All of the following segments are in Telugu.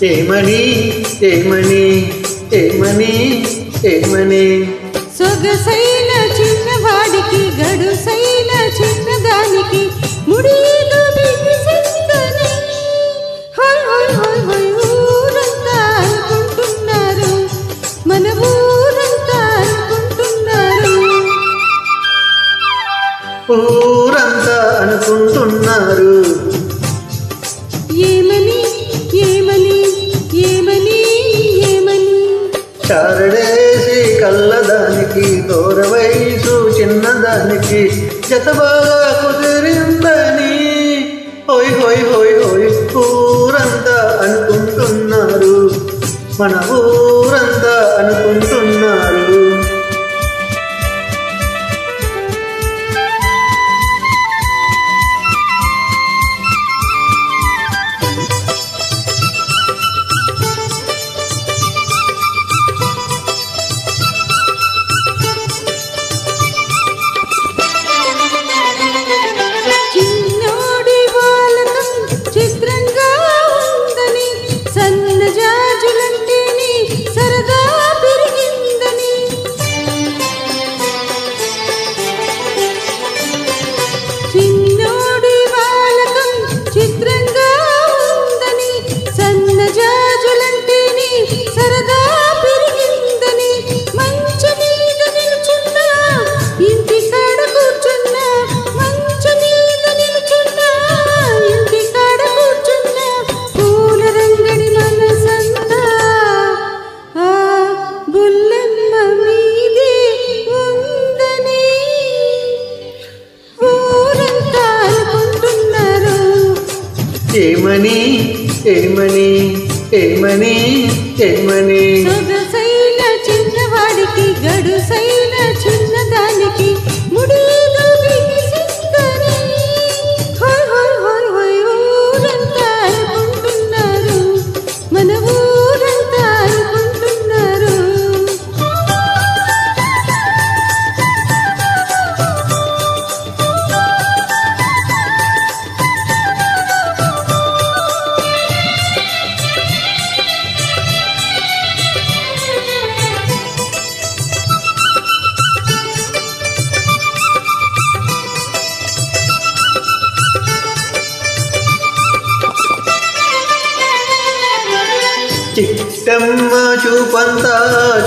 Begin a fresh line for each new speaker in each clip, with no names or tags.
ఏమని ఏమని ఏమని ఏమని
సొగసైన చిన్నవాడికి గడుసైన చిన్నదానికి ముడిలో బిగిసిందని హోయ్ హోయ్ హోయ్ హోయ్ ఊరంతా అనుకుంటున్నారు, మన ఊరంతా అనుకుంటున్నారు.
ఊరంతా అనుకుంటున్నారు.
ఏమని ఏమని ఏమని ఏమని
చారడేసి కళ్ళదానికి దూర వయసు చిన్నదానికి జత బాగా కుదిరిందని హోయ్ హోయ్ హోయ్ హోయ్ ఊరంతా అనుకుంటున్నారు, మన ఊరంతా అనుకుంటున్నారు. ఏమని ఏమని ఏమని ఏమని
సొగసైన చిన్నవాడికి గడుసైన చిన్నదానికి ముడిలో బిగిసిందని హోయ్ హోయ్ హోయ్ హోయ్ ఊరంతా అనుకుంటున్నారు, మన ఊరంతా అనుకుంటున్నారు.
చిట్టమ్మ చూపంతా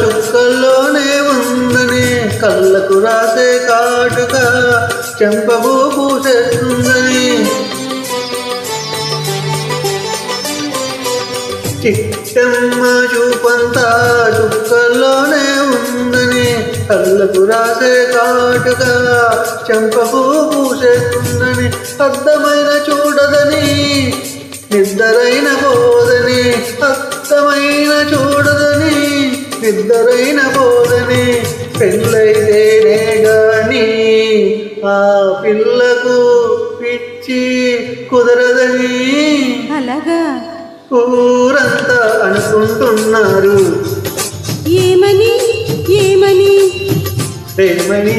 చుక్కల్లోనే ఉందని కళ్ళకు రాసే కాటుగా చెంపబూ పూసేస్తుందని చిట్టమ్మ చూపంతా చుక్కల్లోనే ఉందని కళ్ళకు రాసే కాటుగా చెంపబూ పూసేస్తుందని అర్థమైన చూడదని నిద్దరైన పోదని అర్థమైన చూడదని నిద్దరైన పోదని పెళ్ళైతేనే గాని ఆ పిల్లకు పిచ్చి కుదరదని
అలాగా
ఊరంతా అనుకుంటున్నారు.
ఏమని ఏమని
ఏమని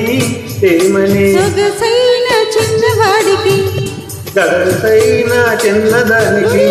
ఏమని
సొగసైన చిన్నవాడికి
గడసైన చిన్నదానికి